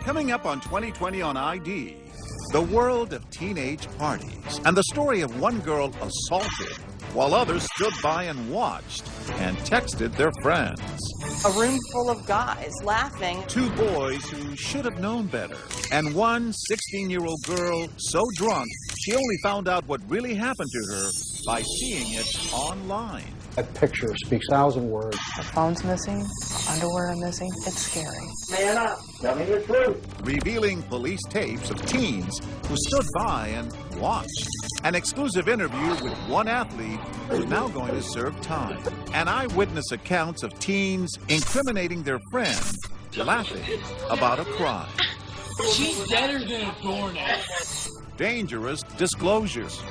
Coming up on 2020 on ID, the world of teenage parties and the story of one girl assaulted while others stood by and watched and texted their friends. A room full of guys laughing. Two boys who should have known better, and one 16-year-old girl so drunk she only found out what really happened to her by seeing it online. That picture speaks 1,000 words. The phone's missing, the underwear are missing. It's scary. Man up. Tell me the truth. Revealing police tapes of teens who stood by and watched. An exclusive interview with one athlete who's now going to serve time. And eyewitness accounts of teens incriminating their friend, laughing about a crime. She's better than a doornail. Dangerous disclosures.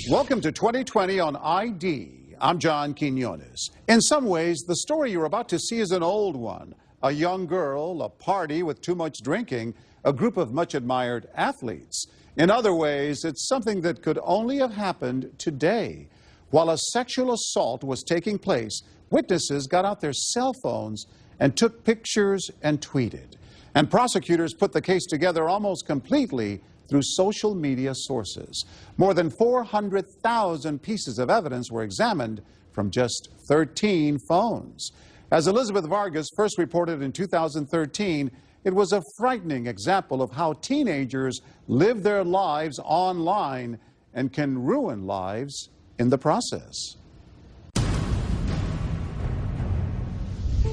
Welcome to 2020 on ID. I'm John Quinones. In some ways, the story you're about to see is an old one. A young girl, a party with too much drinking, a group of much admired athletes. In other ways, it's something that could only have happened today. While a sexual assault was taking place, witnesses got out their cell phones and took pictures and tweeted. And prosecutors put the case together almost completely through social media sources. More than 400,000 pieces of evidence were examined from just 13 phones. As Elizabeth Vargas first reported in 2013, it was a frightening example of how teenagers live their lives online and can ruin lives in the process.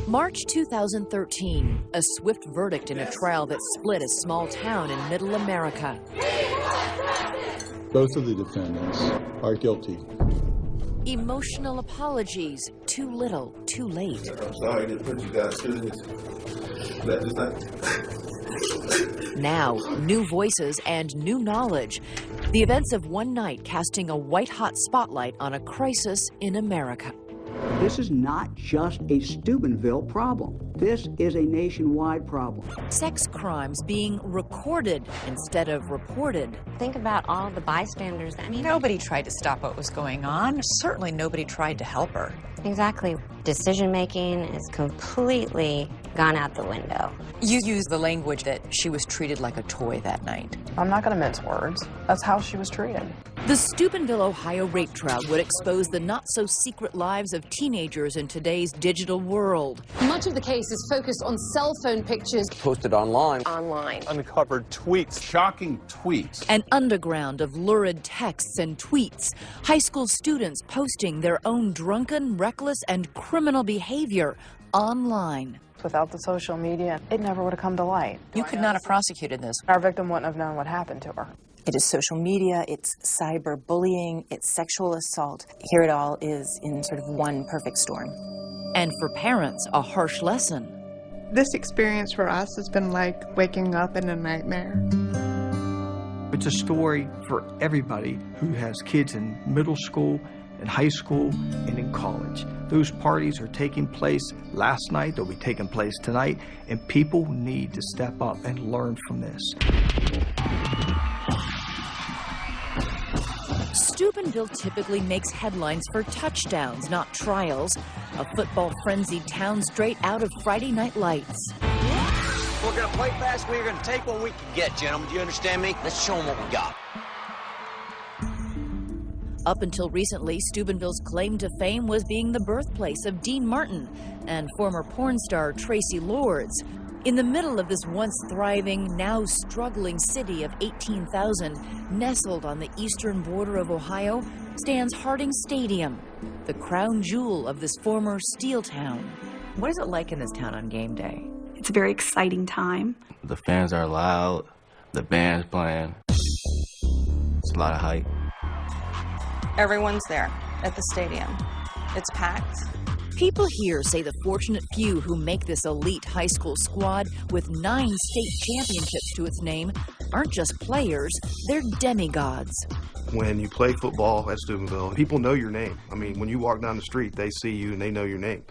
March 2013, a swift verdict in a trial that split a small town in Middle America. Both of the defendants are guilty. Emotional apologies, too little, too late. I'm sorry to put you guys through this. Now, new voices and new knowledge. The events of one night casting a white-hot spotlight on a crisis in America. This is not just a Steubenville problem. This is a nationwide problem. Sex crimes being recorded instead of reported. Think about all the bystanders. I mean, Nobody tried to stop what was going on. Certainly nobody tried to help her. exactly. Decision-making is completely gone out the window. You use the language that she was treated like a toy that night. I'm not going to mince words. That's how she was treated. The Steubenville, Ohio rape trial would expose the not-so-secret lives of teenagers in today's digital world. Much of the case is focused on cell phone pictures posted online. Uncovered tweets. Shocking tweets. An underground of lurid texts and tweets. High school students posting their own drunken, reckless, and criminal behavior online. Without the social media, it never would have come to light. You could not have prosecuted this. Our victim wouldn't have known what happened to her. It is social media, it's cyberbullying, it's sexual assault. Here it all is in sort of one perfect storm. And for parents, a harsh lesson. This experience for us has been like waking up in a nightmare. It's a story for everybody who has kids in middle school, in high school, and in college. Those parties are taking place last night, they'll be taking place tonight, and people need to step up and learn from this. Steubenville typically makes headlines for touchdowns, not trials. A football-frenzied town straight out of Friday Night Lights. We're going to play fast, we're going to take what we can get, gentlemen. Do you understand me? Let's show them what we got. Up until recently, Steubenville's claim to fame was being the birthplace of Dean Martin and former porn star Tracy Lords. In the middle of this once thriving, now struggling city of 18,000, nestled on the eastern border of Ohio, stands Harding Stadium, the crown jewel of this former steel town. What is it like in this town on game day? It's a very exciting time. The fans are loud, the band's playing. It's a lot of hype. Everyone's there at the stadium. It's packed. People here say the fortunate few who make this elite high school squad with 9 state championships to its name aren't just players, they're demigods. When you play football at Steubenville, people know your name. I mean, when you walk down the street, they see you and they know your name.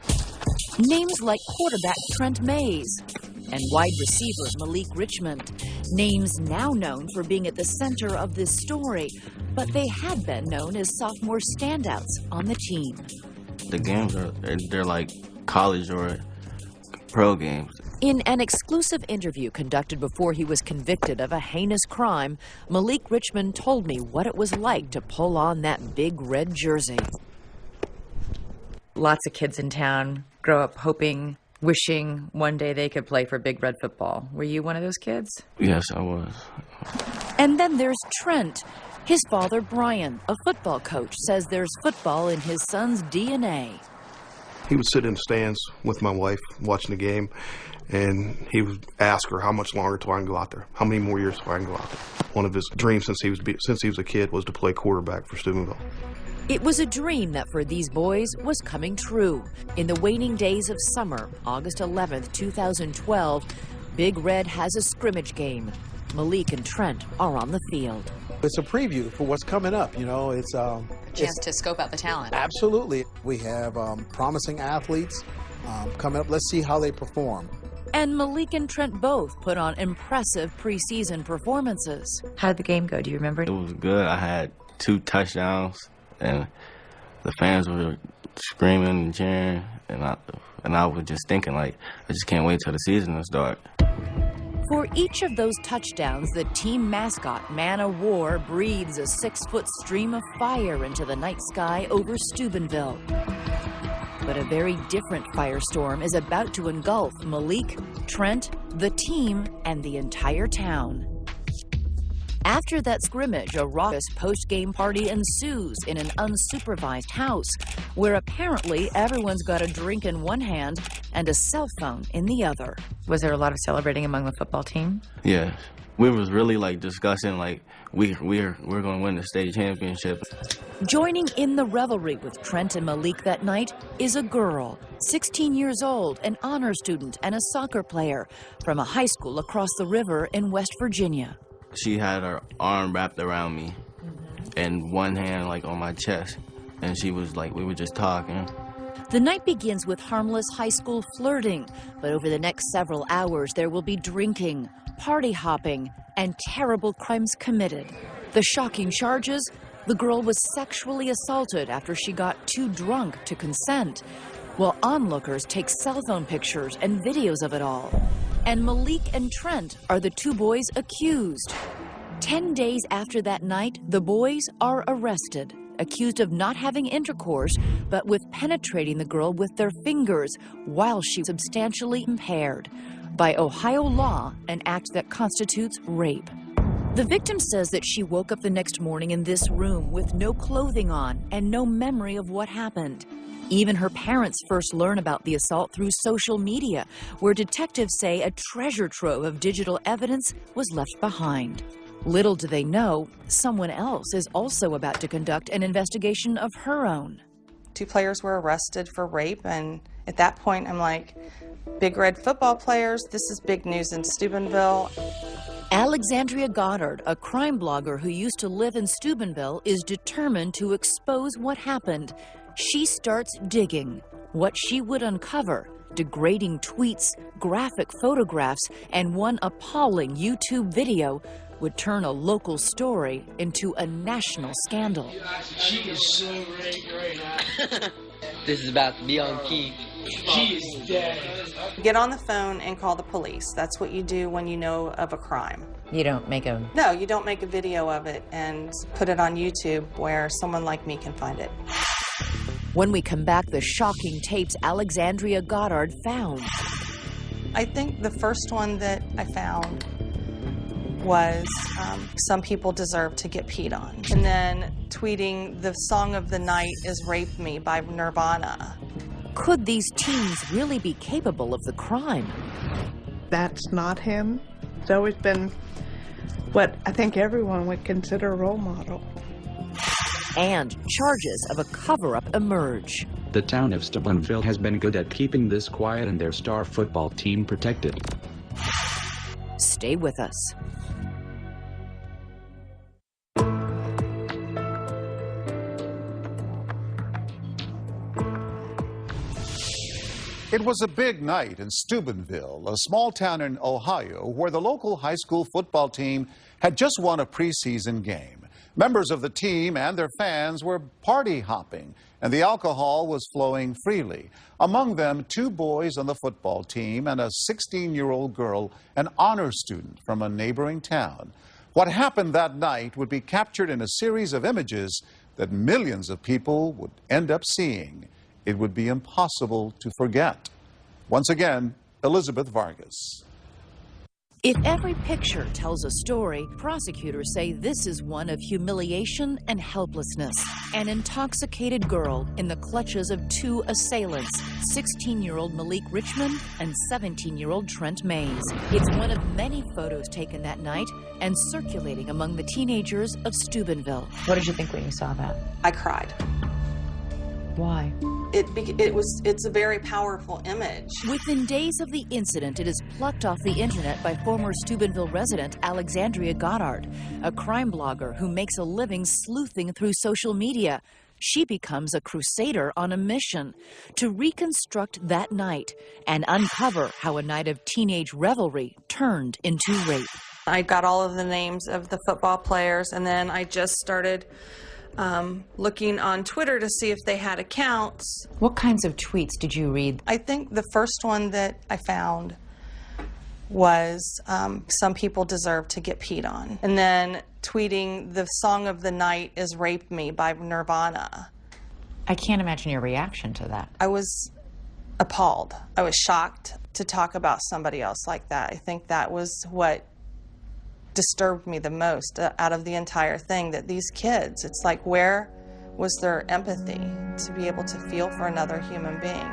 Names like quarterback Trent Mays and wide receiver Malik Richmond. Names now known for being at the center of this story, but they had been known as sophomore standouts on the team. The games they're like college or pro games. In an exclusive interview conducted before he was convicted of a heinous crime, Malik Richmond told me what it was like to pull on that big red jersey. Lots of kids in town grow up hoping, wishing one day they could play for Big Red football. Were you one of those kids? Yes, I was. And then there's Trent. His father, Brian, a football coach, says there's football in his son's DNA. He would sit in the stands with my wife watching the game, and he would ask her, how much longer till I can go out there? How many more years till I can go out there? One of his dreams since he was a kid was to play quarterback for Steubenville. It was a dream that for these boys was coming true. In the waning days of summer, August 11th, 2012, Big Red has a scrimmage game. Malik and Trent are on the field. It's a preview for what's coming up, you know. It's a chance to scope out the talent. Absolutely. We have promising athletes coming up. Let's see how they perform. And Malik and Trent both put on impressive preseason performances. How did the game go? Do you remember? It was good. I had 2 touchdowns, and the fans were screaming and cheering, and I was just thinking, like, I just can't wait till the season to start. For each of those touchdowns, the team mascot, Man o' War, breathes a 6-foot stream of fire into the night sky over Steubenville. But a very different firestorm is about to engulf Malik, Trent, the team, and the entire town. After that scrimmage, a raucous post-game party ensues in an unsupervised house, where apparently everyone's got a drink in one hand and a cell phone in the other. Was there a lot of celebrating among the football team? Yeah. We was really, like, discussing, like, we're going to win the state championship. Joining in the revelry with Trent and Malik that night is a girl, 16 years old, an honor student and a soccer player from a high school across the river in West Virginia. She had her arm wrapped around me and one hand, like, on my chest. And she was like, we were just talking. The night begins with harmless high school flirting, but over the next several hours there will be drinking, party hopping, and terrible crimes committed. The shocking charges: the girl was sexually assaulted after she got too drunk to consent, while onlookers take cell phone pictures and videos of it all. And Malik and Trent are the 2 boys accused. 10 days after that night, the boys are arrested, accused of not having intercourse, but with penetrating the girl with their fingers while she was substantially impaired. By Ohio law, an act that constitutes rape. The victim says that she woke up the next morning in this room with no clothing on and no memory of what happened. Even her parents first learn about the assault through social media, where detectives say a treasure trove of digital evidence was left behind. Little do they know, someone else is also about to conduct an investigation of her own. 2 players were arrested for rape, and at that point I'm like, Big Red football players, this is big news in Steubenville. Alexandria Goddard, a crime blogger who used to live in Steubenville, is determined to expose what happened. She starts digging. What she would uncover: degrading tweets, graphic photographs, and one appalling YouTube video would turn a local story into a national scandal. She is so raped right now. This is about to be on key. She is dead. Get on the phone and call the police. That's what you do when you know of a crime. You don't make a... No, you don't make a video of it and put it on YouTube where someone like me can find it. When we come back, the shocking tapes Alexandria Goddard found. I think the first one that I found was Some People Deserve to Get Peed On. And then tweeting the song of the night is Rape Me by Nirvana. Could these teens really be capable of the crime? That's not him. It's always been what I think everyone would consider a role model. And charges of a cover-up emerge. The town of Steubenville has been good at keeping this quiet and their star football team protected. Stay with us. It was a big night in Steubenville, a small town in Ohio, where the local high school football team had just won a preseason game. Members of the team and their fans were party hopping, and the alcohol was flowing freely. Among them, 2 boys on the football team and a 16-year-old girl, an honor student from a neighboring town. What happened that night would be captured in a series of images that millions of people would end up seeing. It would be impossible to forget. Once again, Elizabeth Vargas. If every picture tells a story, prosecutors say this is one of humiliation and helplessness. An intoxicated girl in the clutches of 2 assailants, 16-year-old Malik Richmond and 17-year-old Trent Mays. It's one of many photos taken that night and circulating among the teenagers of Steubenville. What did you think when you saw that? I cried. Why? It's a very powerful image. Within days of the incident, it is plucked off the internet by former Steubenville resident Alexandria Goddard, a crime blogger who makes a living sleuthing through social media. She becomes a crusader on a mission to reconstruct that night and uncover how a night of teenage revelry turned into rape. I got all of the names of the football players, and then I just started looking on Twitter to see if they had accounts. What kinds of tweets did you read? I think the first one that I found was some people deserve to get peed on. And then tweeting the song of the night is Rape Me by Nirvana. I can't imagine your reaction to that. I was appalled. I was shocked to talk about somebody else like that. I think that was what disturbed me the most out of the entire thing, that these kids, it's like, where was their empathy to be able to feel for another human being?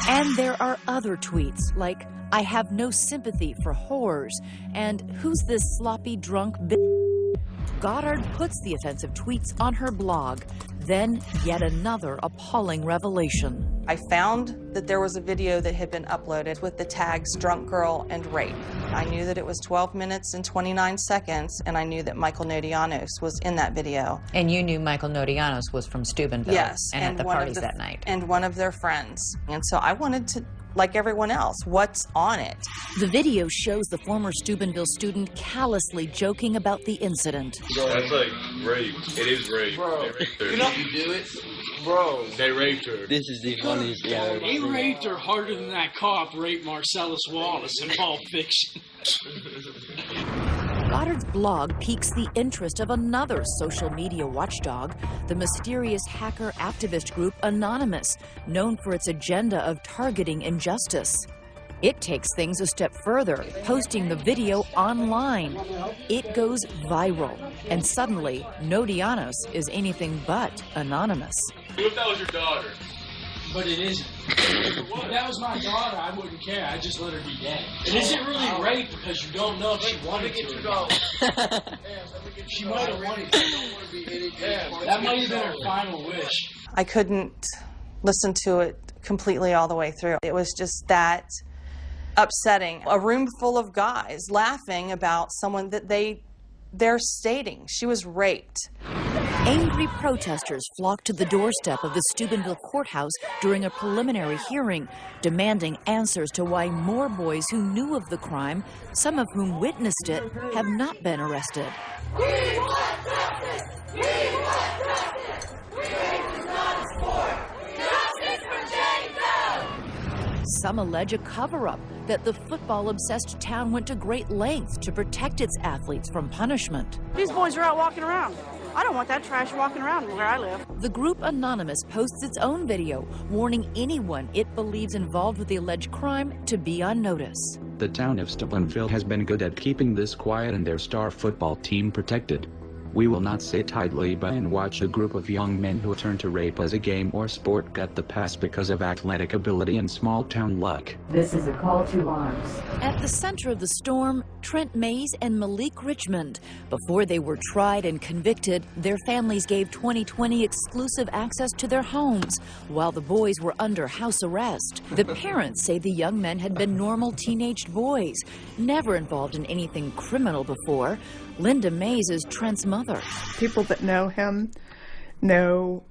And there are other tweets like, I have no sympathy for whores, and who's this sloppy drunk bitch? Goddard puts the offensive tweets on her blog. Then yet another appalling revelation. I found that there was a video that had been uploaded with the tags drunk girl and rape. I knew that it was 12 minutes and 29 seconds, and I knew that Michael Nodianos was in that video. And you knew Michael Nodianos was from Steubenville. Yes. And at the parties that night. And one of their friends. And so I wanted to, like everyone else, what's on it? The video shows the former Steubenville student callously joking about the incident. That's like rape. It is rape. Bro, they raped her. you know, you do it? Bro. They raped her. This is the funniest guy ever. They raped her harder than that cop raped Marcellus Wallace in Pulp Fiction. Goddard's blog piques the interest of another social media watchdog, the mysterious hacker activist group Anonymous, known for its agenda of targeting injustice. It takes things a step further, posting the video online. It goes viral, and suddenly, Nodianos is anything but anonymous. What if that was your daughter? But it isn't. If that was my daughter, I wouldn't care. I'd just let her be dead. It isn't really rape because you don't know if she wanted to. She might have wanted to. That might have been her final wish. I couldn't listen to it completely all the way through. It was just that upsetting. A room full of guys laughing about someone that they're stating she was raped. Angry protesters flocked to the doorstep of the Steubenville courthouse during a preliminary hearing, demanding answers to why more boys who knew of the crime, some of whom witnessed it, have not been arrested. We want justice! We want justice! Rape is not a sport! Justice for Jane Doe! Some allege a cover-up, that the football-obsessed town went to great lengths to protect its athletes from punishment. These boys are out walking around. I don't want that trash walking around where I live. The group Anonymous posts its own video, warning anyone it believes involved with the alleged crime to be on notice. The town of Steubenville has been good at keeping this quiet and their star football team protected. We will not sit idly by and watch a group of young men who turn to rape as a game or sport get the pass because of athletic ability and small-town luck. This is a call to arms. At the center of the storm, Trent Mays and Malik Richmond. Before they were tried and convicted, their families gave 2020 exclusive access to their homes, while the boys were under house arrest. The parents say the young men had been normal teenaged boys, never involved in anything criminal before. Linda Mays is Trent's mother. People that know him know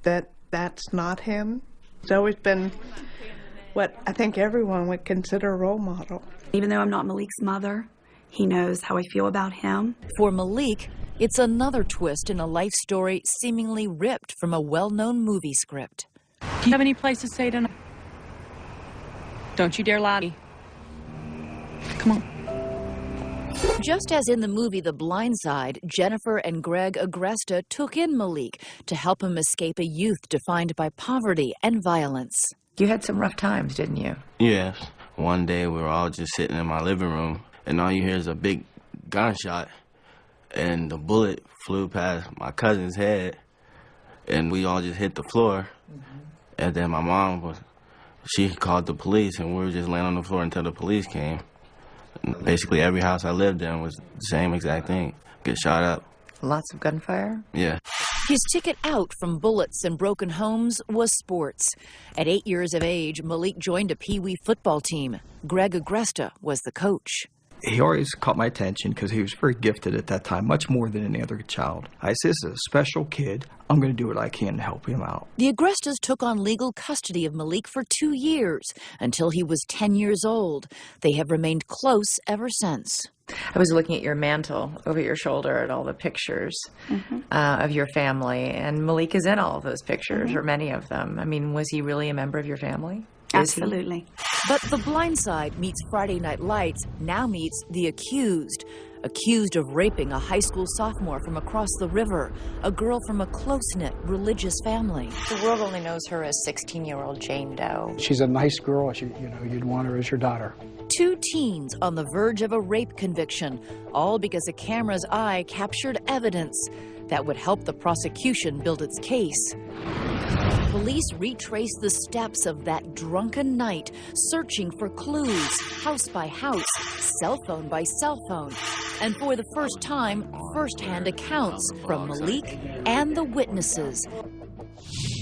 that that's not him. He's always been what I think everyone would consider a role model. Even though I'm not Malik's mother, he knows how I feel about him. For Malik, It's another twist in a life story seemingly ripped from a well-known movie script. Do you have any place to stay tonight? Don't you dare lie. Come on. Just as in the movie The Blind Side, Jennifer and Greg Agresta took in Malik to help him escape a youth defined by poverty and violence. You had some rough times, didn't you? Yes. One day we were all just sitting in my living room, and all you hear is a big gunshot, and the bullet flew past my cousin's head, and we all just hit the floor. And then my mom she called the police, and we were just laying on the floor until the police came. And basically every house I lived in was the same exact thing. Get shot up. Lots of gunfire? Yeah. His ticket out from bullets and broken homes was sports. At 8 years of age, Malik joined a Pee-wee football team. Greg Agresta was the coach. He always caught my attention because he was very gifted at that time, much more than any other child. I said, this is a special kid. I'm going to do what I can to help him out. The Agrestas took on legal custody of Malik for 2 years, until he was 10 years old. They have remained close ever since. I was looking at your mantle over your shoulder at all the pictures of your family, and Malik is in all of those pictures, or many of them. I mean, was he really a member of your family? Absolutely. But The Blind Side meets Friday Night Lights now meets The Accused. Accused of raping a high school sophomore from across the river, a girl from a close-knit religious family. The world only knows her as 16-year-old Jane Doe. She's a nice girl. You'd want her as your daughter. 2 teens on the verge of a rape conviction, all because a camera's eye captured evidence that would help the prosecution build its case. Police retrace the steps of that drunken night, searching for clues, house by house, cell phone by cell phone, and for the first time, first-hand accounts from Malik and the witnesses.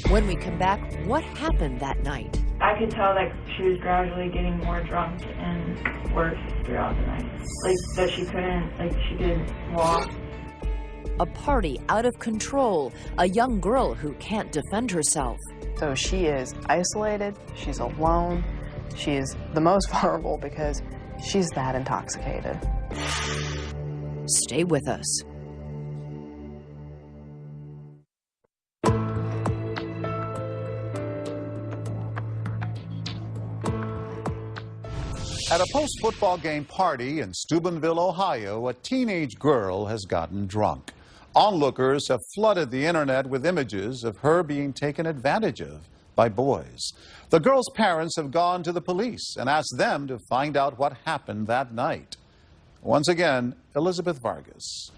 When we come back, what happened that night? I could tell that she was gradually getting more drunk and worse throughout the night. Like that she couldn't walk. A party out of control, a young girl who can't defend herself. So she is isolated, she's alone, she is the most vulnerable because she's that intoxicated. Stay with us. At a post-football game party in Steubenville, Ohio, a teenage girl has gotten drunk. Onlookers have flooded the internet with images of her being taken advantage of by boys. The girl's parents have gone to the police and asked them to find out what happened that night. Once again, Elizabeth Vargas.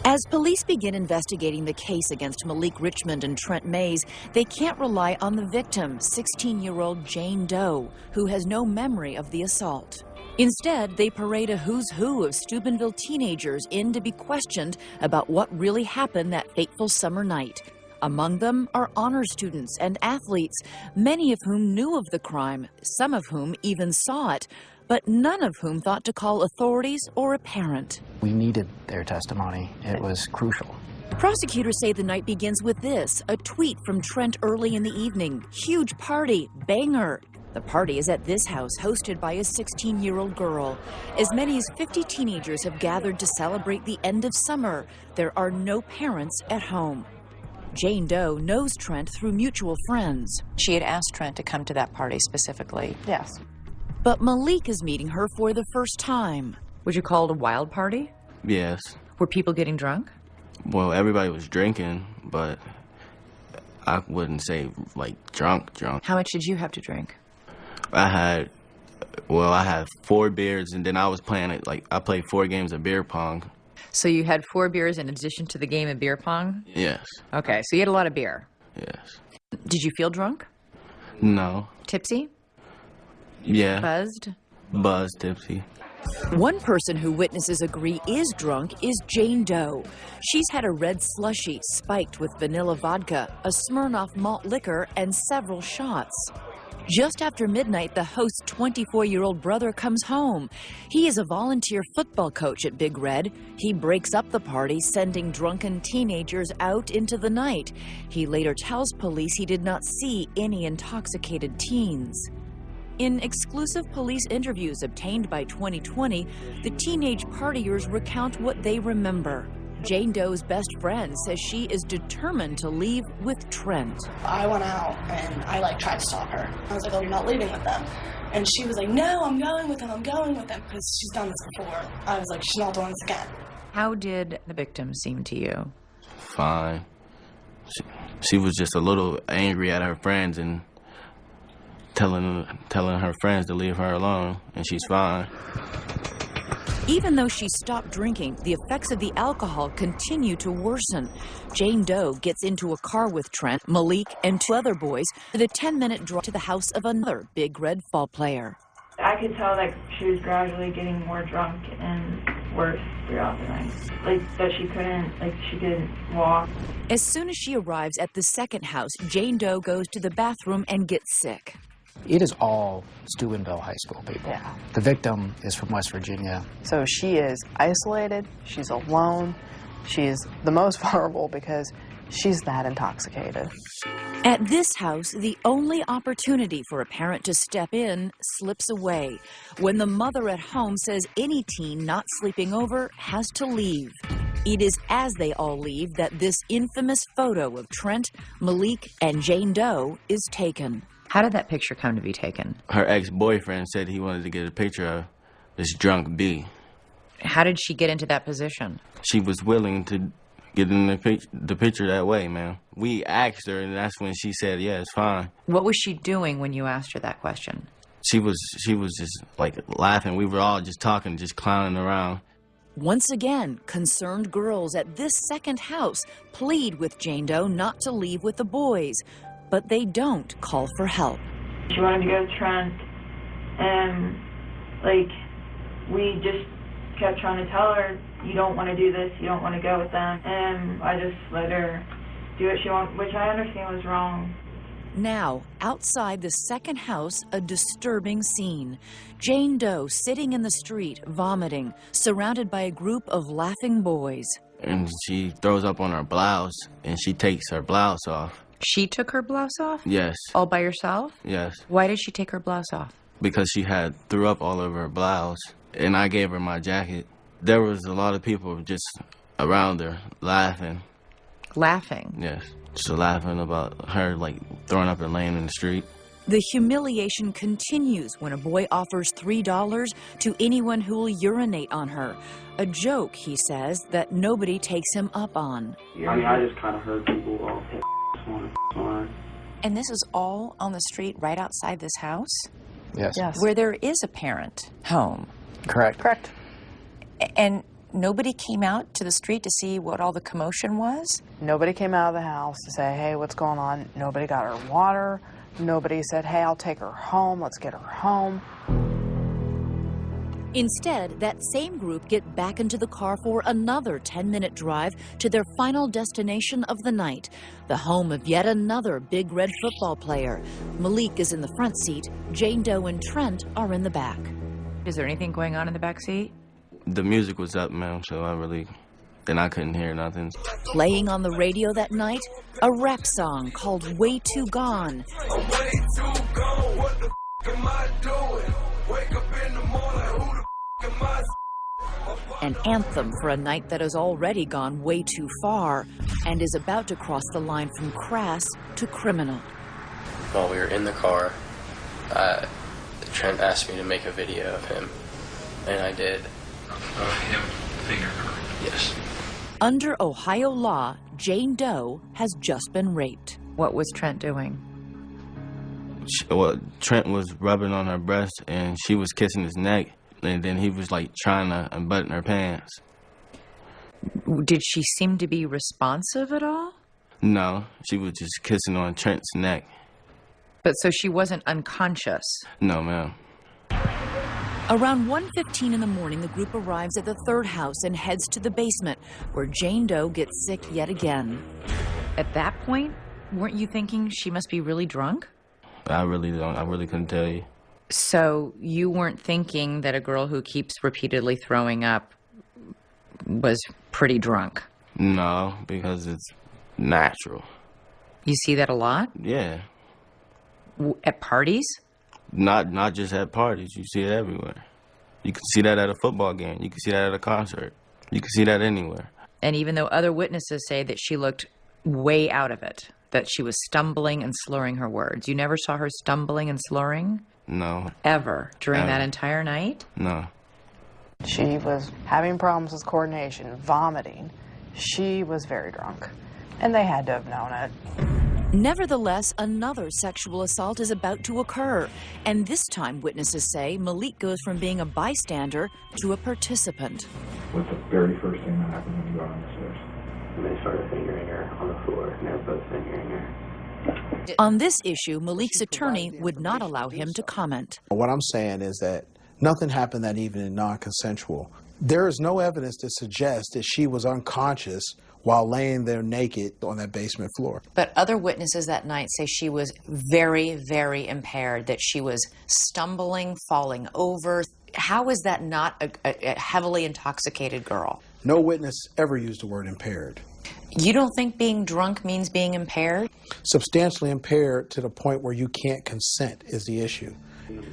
As police begin investigating the case against Malik Richmond and Trent Mays, they can't rely on the victim, 16-year-old Jane Doe, who has no memory of the assault. Instead, they parade a who's who of Steubenville teenagers in to be questioned about what really happened that fateful summer night. Among them are honor students and athletes, many of whom knew of the crime, some of whom even saw it, but none of whom thought to call authorities or a parent. We needed their testimony. It was crucial. Prosecutors say the night begins with this, a tweet from Trent early in the evening. Huge party, banger. The party is at this house, hosted by a 16-year-old girl. As many as 50 teenagers have gathered to celebrate the end of summer. There are no parents at home. Jane Doe knows Trent through mutual friends. She had asked Trent to come to that party specifically. Yes. But Malik is meeting her for the first time. Would you call it a wild party? Yes. Were people getting drunk? Well, everybody was drinking, but I wouldn't say, like, drunk. How much did you have to drink? I had 4 beers, and then I was playing it, I played 4 games of beer pong. So you had 4 beers in addition to the game of beer pong? Yes. Okay, so you had a lot of beer? Yes. Did you feel drunk? No. Tipsy? Yeah. Buzzed? Buzzed, tipsy. One person who witnesses agree is drunk is Jane Doe. She's had a red slushie spiked with vanilla vodka, a Smirnoff malt liquor, and several shots. Just after midnight, the host's 24-year-old brother comes home. He is a volunteer football coach at Big Red. He breaks up the party, sending drunken teenagers out into the night. He later tells police he did not see any intoxicated teens. In exclusive police interviews obtained by 2020, the teenage partiers recount what they remember. Jane Doe's best friend says she is determined to leave with Trent. I went out and I tried to stop her. I was like, oh, you're not leaving with them. And she was like, no, I'm going with them, because she's done this before. I was like, she's not doing this again. How did the victim seem to you? Fine. She was just a little angry at her friends and telling her friends to leave her alone, and she's fine. Even though she stopped drinking, the effects of the alcohol continue to worsen. Jane Doe gets into a car with Trent, Malik, and 2 other boys for the 10-minute drive to the house of another Big Red Fall player. I could tell she was gradually getting more drunk and worse throughout the night. That she didn't walk. As soon as she arrives at the second house, Jane Doe goes to the bathroom and gets sick. It is all Steubenville High School people. Yeah. The victim is from West Virginia. So she is isolated, she's alone, she's the most vulnerable because she's that intoxicated. At this house, the only opportunity for a parent to step in slips away when the mother at home says any teen not sleeping over has to leave. It is as they all leave that this infamous photo of Trent, Malik, and Jane Doe is taken. How did that picture come to be taken? Her ex-boyfriend said he wanted to get a picture of this drunk B. How did she get into that position? She was willing to get in the picture that way, man. We asked her, and that's when she said, yeah, it's fine. What was she doing when you asked her that question? She was just, laughing. We were all just talking, just clowning around. Once again, concerned girls at this second house plead with Jane Doe not to leave with the boys, but they don't call for help. She wanted to go to Trent, and we just kept trying to tell her, you don't want to do this, you don't want to go with them, and I just let her do what she wanted, which I understand was wrong. Now, outside the second house, a disturbing scene. Jane Doe sitting in the street, vomiting, surrounded by a group of laughing boys. And she throws up on her blouse, and she takes her blouse off. She took her blouse off? Yes. All by herself? Yes. Why did she take her blouse off? Because she had threw up all over her blouse, and I gave her my jacket. There was a lot of people just around her laughing. Laughing? Yes. Just laughing about her, throwing up and laying in the street. The humiliation continues when a boy offers $3 to anyone who will urinate on her. A joke, he says, that nobody takes him up on. I just kind of heard people all on. And this is all on the street right outside this house? Yes. Where there is a parent home? Correct. Correct. And nobody came out to the street to see what all the commotion was? Nobody came out of the house to say, hey, what's going on? Nobody got her water. Nobody said, hey, I'll take her home. Let's get her home. Instead, that same group get back into the car for another 10-minute drive to their final destination of the night, the home of yet another Big Red football player. Malik is in the front seat. Jane Doe and Trent are in the back. Is there anything going on in the back seat? The music was up, man, so I couldn't hear nothing. Playing on the radio that night, a rap song called Way Too Gone. I'm way too gone, what the am I doing? Wake up in the morning, who the am I? An anthem for a night that has already gone way too far and is about to cross the line from crass to criminal. While we were in the car, Trent asked me to make a video of him, and I did. Him finger? Yes. Under Ohio law, Jane Doe has just been raped. What was Trent doing? Trent was rubbing on her breast, and she was kissing his neck, and then he was trying to unbutton her pants. Did she seem to be responsive at all? No, she was just kissing on Trent's neck. But so she wasn't unconscious? No, ma'am. Around 1:15 in the morning, the group arrives at the third house and heads to the basement, where Jane Doe gets sick yet again. At that point, weren't you thinking she must be really drunk? I really couldn't tell you. So you weren't thinking that a girl who keeps repeatedly throwing up was pretty drunk? No, because it's natural. You see that a lot? Yeah. At parties? Not just at parties. You see it everywhere. You can see that at a football game. You can see that at a concert. You can see that anywhere. And even though other witnesses say that she looked way out of it, that she was stumbling and slurring her words, you never saw her stumbling and slurring? No. Ever? During that entire night? No. She was having problems with coordination, vomiting. She was very drunk, and they had to have known it. Nevertheless, another sexual assault is about to occur, and this time witnesses say Malik goes from being a bystander to a participant. What's the very first thing that happened when you got on the stairs? And they started fingering her on the floor, and they were both fingering her. On this issue, Malik's attorney would not allow him to comment. What I'm saying is that nothing happened that evening non-consensual. There is no evidence to suggest that she was unconscious while laying there naked on that basement floor. But other witnesses that night say she was very, very impaired, that she was stumbling, falling over. How is that not a heavily intoxicated girl? No witness ever used the word impaired. You don't think being drunk means being impaired? Substantially impaired to the point where you can't consent is the issue.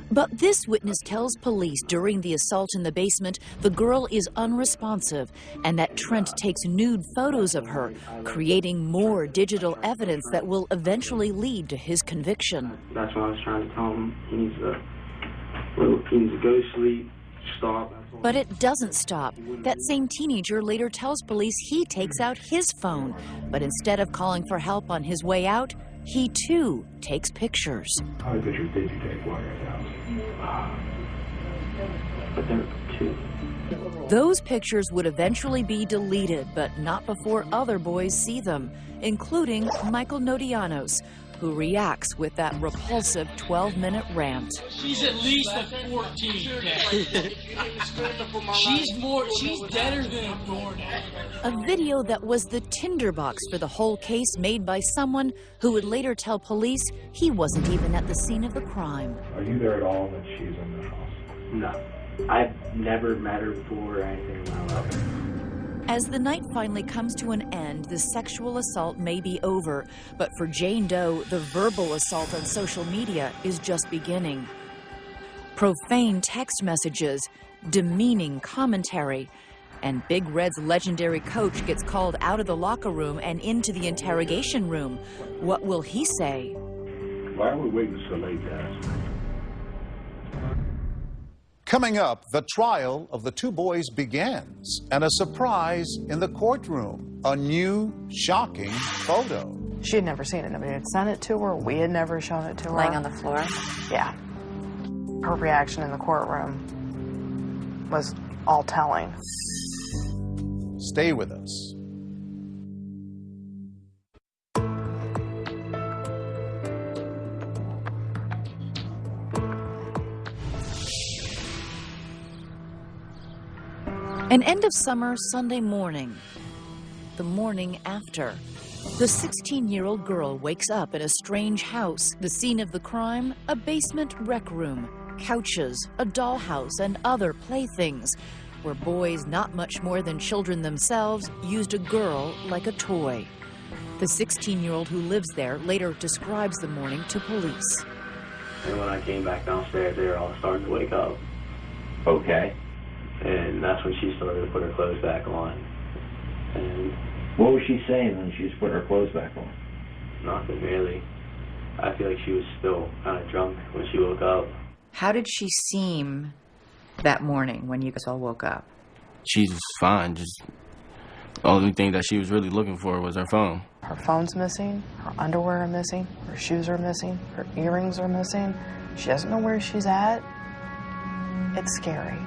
But this witness tells police during the assault in the basement the girl is unresponsive and that Trent takes nude photos of her, creating more digital evidence that will eventually lead to his conviction. That's what I was trying to tell him. He needs to go to sleep, stop. But it doesn't stop. That same teenager later tells police he takes out his phone, but instead of calling for help on his way out, he too takes pictures. How many pictures did you take while you were at the house? But there were two. Those pictures would eventually be deleted, but not before other boys see them, including Michael Nodianos, who reacts with that repulsive 12-minute rant. She's at least like 14. She's deader than a doornail. A video that was the tinderbox for the whole case, made by someone who would later tell police he wasn't even at the scene of the crime. Are you there at all when she's in the house? No. I've never met her before or anything in my life. As the night finally comes to an end, the sexual assault may be over, but for Jane Doe, the verbal assault on social media is just beginning. Profane text messages, demeaning commentary, and Big Red's legendary coach gets called out of the locker room and into the interrogation room. What will he say? Why are we waiting so late, guys? Coming up, the trial of the two boys begins, and a surprise in the courtroom, a new, shocking photo. She had never seen it. Nobody had sent it to her. We had never shown it to her. Laying on the floor? Yeah. Her reaction in the courtroom was all telling. Stay with us. An end of summer Sunday morning, the morning after. The 16-year-old girl wakes up in a strange house. The scene of the crime, a basement rec room, couches, a dollhouse, and other playthings, where boys not much more than children themselves used a girl like a toy. The 16-year-old who lives there later describes the morning to police. And when I came back downstairs, they were all starting to wake up. Okay. And that's when she started to put her clothes back on. And what was she saying when she was putting her clothes back on? nothing really. I feel like she was still kind of drunk when she woke up. How did she seem that morning when you guys all woke up? She's fine. Just the only thing that she was really looking for was her phone. Her phone's missing, her underwear are missing, her shoes are missing, her earrings are missing. She doesn't know where she's at. It's scary.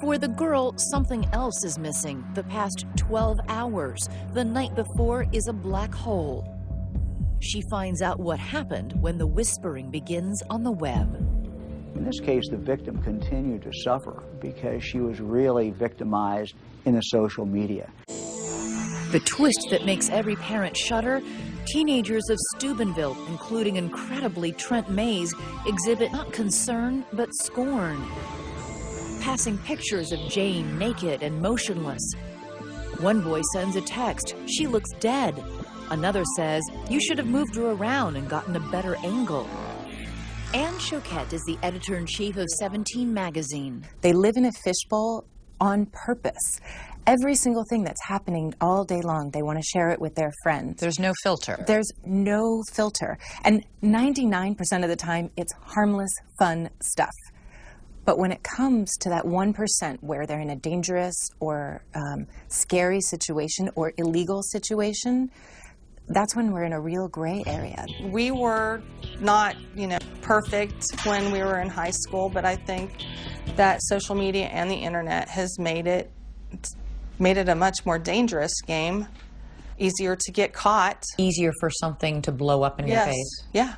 For the girl, something else is missing. The past 12 hours. The night before is a black hole. She finds out what happened when the whispering begins on the web. In this case, the victim continued to suffer because she was really victimized in the social media. The twist that makes every parent shudder, teenagers of Steubenville, including incredibly Trent Mays, exhibit not concern, but scorn. Passing pictures of Jane naked and motionless. One boy sends a text, "She looks dead." Another says, "You should have moved her around and gotten a better angle." Anne Choquette is the editor-in-chief of 17 magazine. They live in a fishbowl on purpose. Every single thing that's happening all day long, they want to share it with their friends. There's no filter. There's no filter. And 99% of the time, it's harmless, fun stuff. But when it comes to that 1% where they're in a dangerous or scary situation or illegal situation, that's when we're in a real gray area. We were not, perfect when we were in high school, but I think that social media and the internet has made it a much more dangerous game, easier to get caught. Easier for something to blow up in your face. Yeah.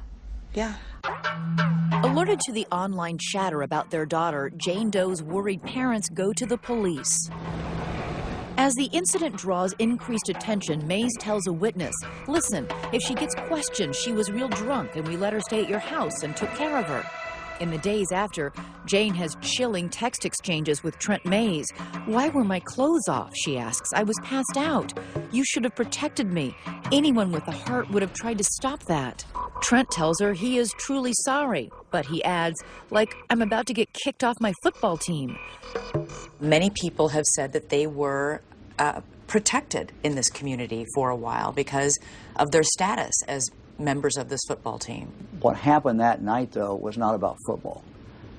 Alerted to the online chatter about their daughter, Jane Doe's worried parents go to the police. As the incident draws increased attention, Mays tells a witness, listen, if she gets questioned, she was real drunk and we let her stay at your house and took care of her. In the days after, Jane has chilling text exchanges with Trent Mays. Why were my clothes off, she asks. I was passed out. You should have protected me. Anyone with a heart would have tried to stop that. Trent tells her he is truly sorry, but he adds, like, I'm about to get kicked off my football team. Many people have said that they were protected in this community for a while because of their status as members of this football team. What happened that night, though, was not about football.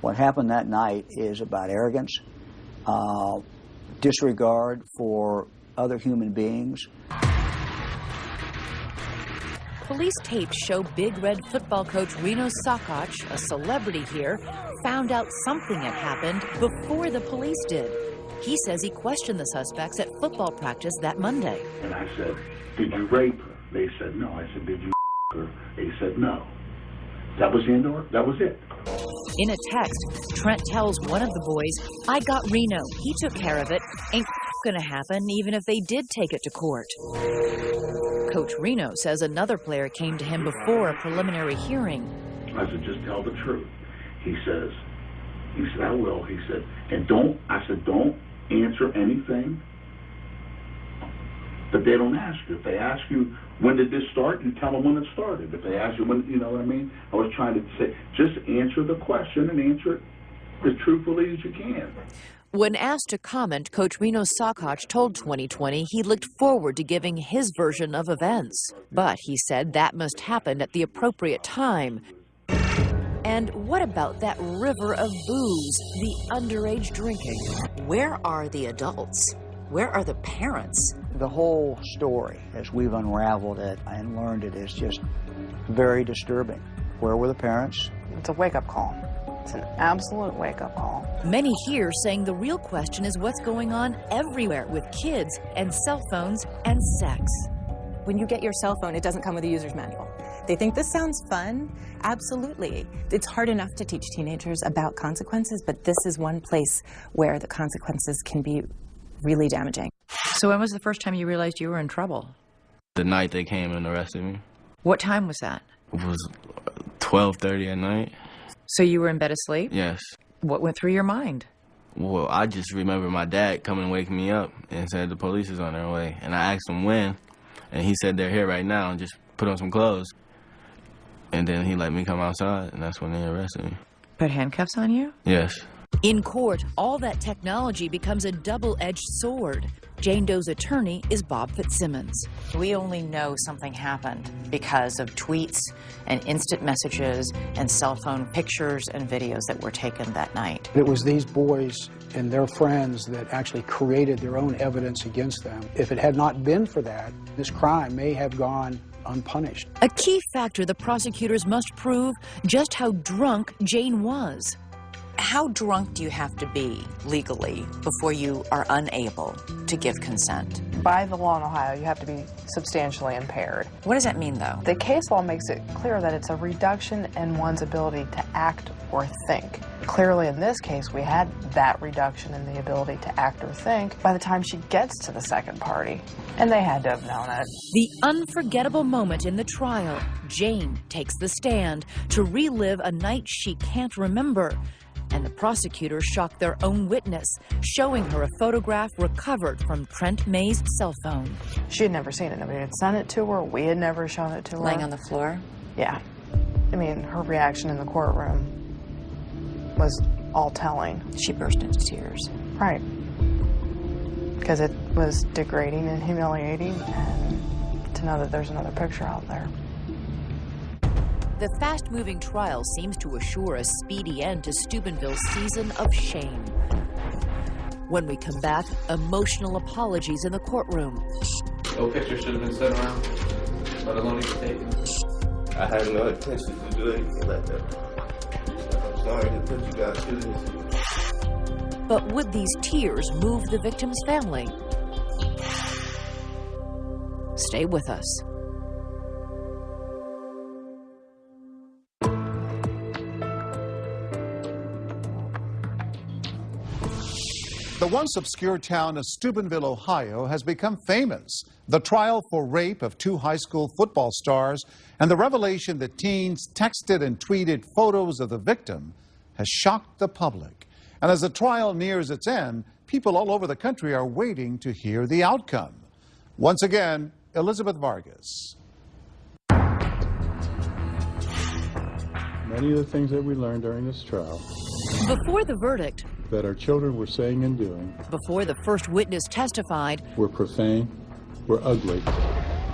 What happened that night is about arrogance, disregard for other human beings. Police tapes show Big Red football coach Reno Sokoch, a celebrity here, found out something had happened before the police did. He says he questioned the suspects at football practice that Monday. And I said, did you rape her? They said no. I said, did you her? They said no. That was the end of it? That was it. In a text, Trent tells one of the boys, I got Reno. He took care of it. Ain't gonna happen even if they did take it to court. Coach Reno says another player came to him before a preliminary hearing. I said, just tell the truth. He said, I will. He said, and don't answer anything that they don't ask you. If they ask you, when did this start, you tell them when it started. If they ask you when, you know what I mean? I was trying to say, just answer the question and answer it as truthfully as you can. When asked to comment, Coach Reno Sokoch told 2020 he looked forward to giving his version of events. But he said that must happen at the appropriate time. And what about that river of booze, the underage drinking? Where are the adults? Where are the parents? The whole story, as we've unraveled it and learned it, is just very disturbing. Where were the parents? It's a wake-up call. It's an absolute wake-up call. Many here saying the real question is what's going on everywhere with kids and cell phones and sex. When you get your cell phone, it doesn't come with a user's manual. They think this sounds fun. Absolutely. It's hard enough to teach teenagers about consequences, but this is one place where the consequences can be really damaging. So when was the first time you realized you were in trouble? The night they came and arrested me. What time was that? It was 12:30 at night. So you were in bed asleep? Yes. What went through your mind? Well, I just remember my dad coming and waking me up and said the police is on their way. And I asked him when, and he said they're here right now and just put on some clothes. And then he let me come outside, and that's when they arrested me. Put handcuffs on you? Yes. In court, all that technology becomes a double-edged sword. Jane Doe's attorney is Bob Fitzsimmons. We only know something happened because of tweets and instant messages and cell phone pictures and videos that were taken that night. It was these boys and their friends that actually created their own evidence against them. If it had not been for that, this crime may have gone unpunished. A key factor the prosecutors must prove just how drunk Jane was. How drunk do you have to be legally before you are unable to give consent? By the law in Ohio, you have to be substantially impaired. What does that mean, though? The case law makes it clear that it's a reduction in one's ability to act or think. Clearly, in this case, we had that reduction in the ability to act or think by the time she gets to the second party, and they had to have known it. The unforgettable moment in the trial. Jane takes the stand to relive a night she can't remember. And the prosecutors shocked their own witness, showing her a photograph recovered from Trent May's cell phone. She had never seen it. Nobody had sent it to her. We had never shown it to her. Laying on the floor? Yeah. I mean, her reaction in the courtroom was all telling. She burst into tears. Right. Because it was degrading and humiliating, and to know that there's another picture out there. The fast-moving trial seems to assure a speedy end to Steubenville's season of shame. When we come back, emotional apologies in the courtroom. No picture should have been sent around, let alone even taken. I had no intention to do anything like that. I'm sorry to put you guys through this. But would these tears move the victim's family? Stay with us. The once obscure town of Steubenville, Ohio, has become famous. The trial for rape of 2 high school football stars and the revelation that teens texted and tweeted photos of the victim has shocked the public. And as the trial nears its end, people all over the country are waiting to hear the outcome. Once again, Elizabeth Vargas. Many of the things that we learned during this trial Before the verdict, that our children were saying and doing before the first witness testified, were profane, were ugly,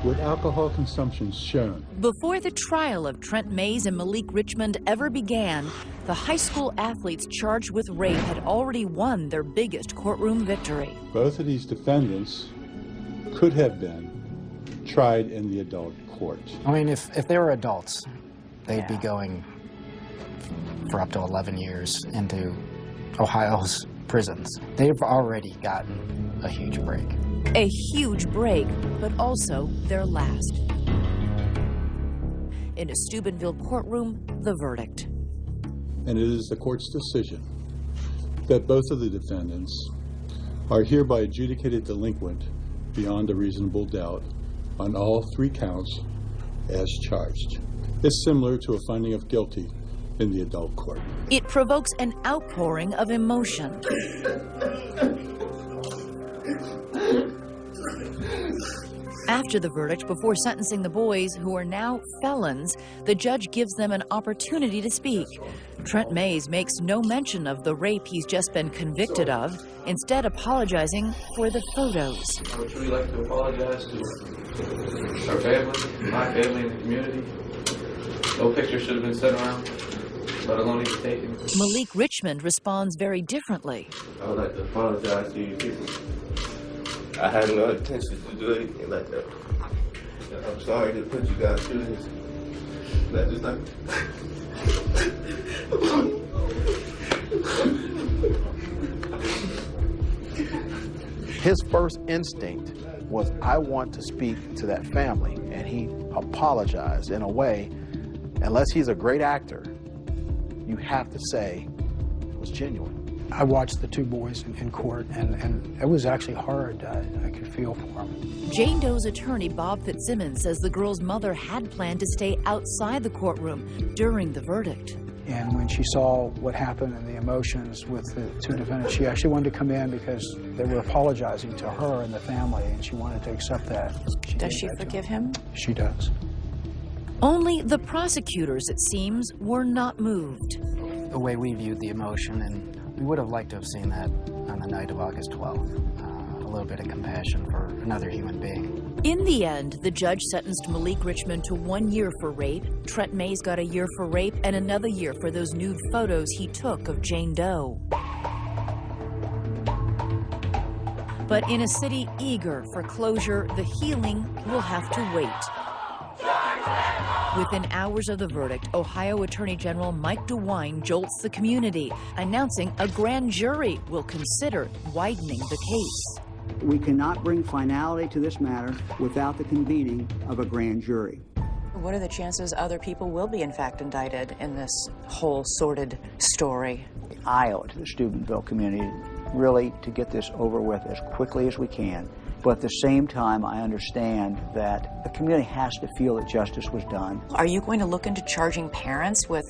with alcohol consumption shown. before the trial of Trent Mays and Malik Richmond ever began, the high school athletes charged with rape had already won their biggest courtroom victory. Both of these defendants could have been tried in the adult court. I mean, if they were adults, they'd be going for up to 11 years into Ohio's prisons. They've already gotten a huge break. A huge break, but also their last. In a Steubenville courtroom, the verdict. And it is the court's decision that both of the defendants are hereby adjudicated delinquent beyond a reasonable doubt on all 3 counts as charged. It's similar to a finding of guilty in the adult court. It provokes an outpouring of emotion. After the verdict, before sentencing the boys, who are now felons, the judge gives them an opportunity to speak. Trent Mays makes no mention of the rape he's just been convicted of, instead apologizing for the photos. I would truly like to apologize to our family, my family, and the community. No picture should have been sent around, let alone even taken. Malik Richmond responds very differently. I would like to apologize to you people. I had no intention to do anything like that. I'm sorry to put you guys through this. That just like... His first instinct was, I want to speak to that family, and he apologized in a way, unless he's a great actor, you have to say it was genuine. I watched the 2 boys in court, and it was actually hard. I could feel for them. Jane Doe's attorney, Bob Fitzsimmons, says the girl's mother had planned to stay outside the courtroom during the verdict. And when she saw what happened and the emotions with the 2 defendants, she actually wanted to come in because they were apologizing to her and the family, and she wanted to accept that. Does she forgive him? She does. Only the prosecutors, it seems, were not moved. The way we viewed the emotion, and we would have liked to have seen that on the night of August 12th. A little bit of compassion for another human being. In the end, the judge sentenced Malik Richmond to 1 year for rape. Trent Mays got a year for rape and another year for those nude photos he took of Jane Doe. But in a city eager for closure, the healing will have to wait. Within hours of the verdict, Ohio Attorney General Mike DeWine jolts the community, announcing a grand jury will consider widening the case. We cannot bring finality to this matter without the convening of a grand jury. What are the chances other people will be, in fact, indicted in this whole sordid story? I owe it to the Steubenville community really to get this over with as quickly as we can But at the same time, I understand that the community has to feel that justice was done. Are you going to look into charging parents with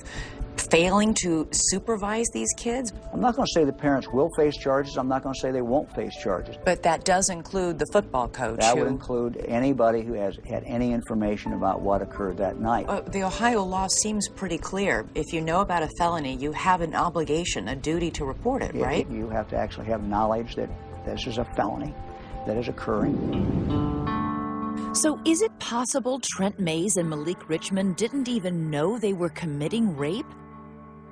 failing to supervise these kids? I'm not going to say the parents will face charges. I'm not going to say they won't face charges. But that does include the football coach. That would include anybody who has had any information about what occurred that night. The Ohio law seems pretty clear. If you know about a felony, you have an obligation, a duty to report it, right? You have to actually have knowledge that this is a felony that is occurring. So is it possible Trent Mays and Malik Richmond didn't even know they were committing rape?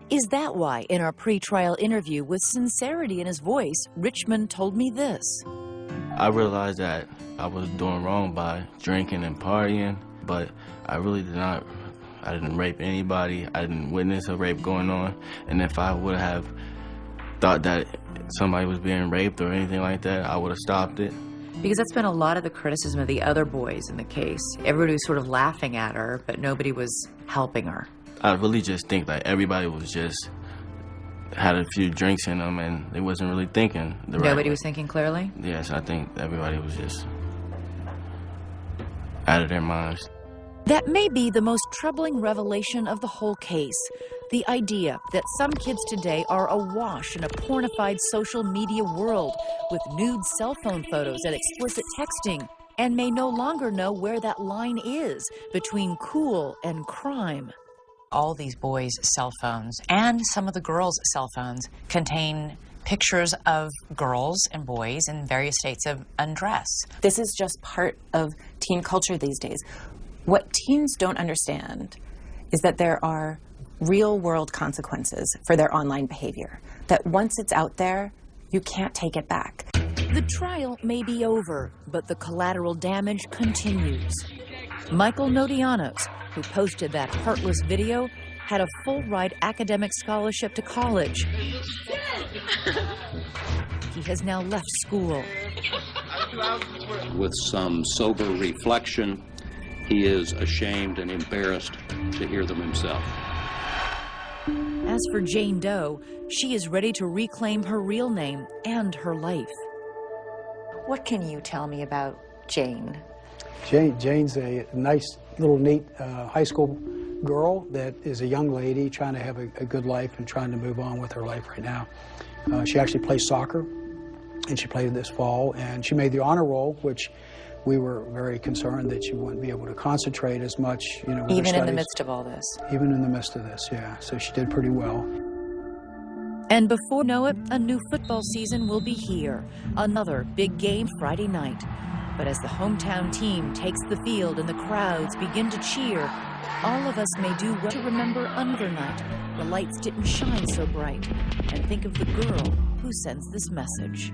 Is that why, in our pre-trial interview with sincerity in his voice, Richmond told me this? I realized that I was doing wrong by drinking and partying, but I really I didn't rape anybody. I didn't witness a rape going on. And if I would have thought that somebody was being raped or anything like that, I would have stopped it. Because that's been a lot of the criticism of the other boys in the case. Everybody was sort of laughing at her, but nobody was helping her. I really just think that everybody was just had a few drinks in them and they wasn't really thinking the right way. Nobody was thinking clearly? Yes, I think everybody was just out of their minds. That may be the most troubling revelation of the whole case. The idea that some kids today are awash in a pornified social media world with nude cell phone photos and explicit texting and may no longer know where that line is between cool and crime. All these boys' cell phones and some of the girls' cell phones contain pictures of girls and boys in various states of undress. This is just part of teen culture these days. What teens don't understand is that there are real-world consequences for their online behavior, that once it's out there, you can't take it back. The trial may be over, but the collateral damage continues. Michael Nodianos, who posted that heartless video, had a full-ride academic scholarship to college. He has now left school. With some sober reflection, he is ashamed and embarrassed to hear them himself. As for Jane Doe, she is ready to reclaim her real name and her life. What can you tell me about Jane? Jane's a nice, little, neat high school girl that is a young lady trying to have a good life and trying to move on with her life right now. She actually plays soccer, and she played this fall, and she made the honor roll, which we were very concerned that she wouldn't be able to concentrate as much, with her Even in the studies. midst of all this? Even in the midst of this, yeah. So she did pretty well. And before you know it, a new football season will be here. Another big game Friday night. But as the hometown team takes the field and the crowds begin to cheer, all of us may do well to remember another night. The lights didn't shine so bright. And think of the girl who sends this message.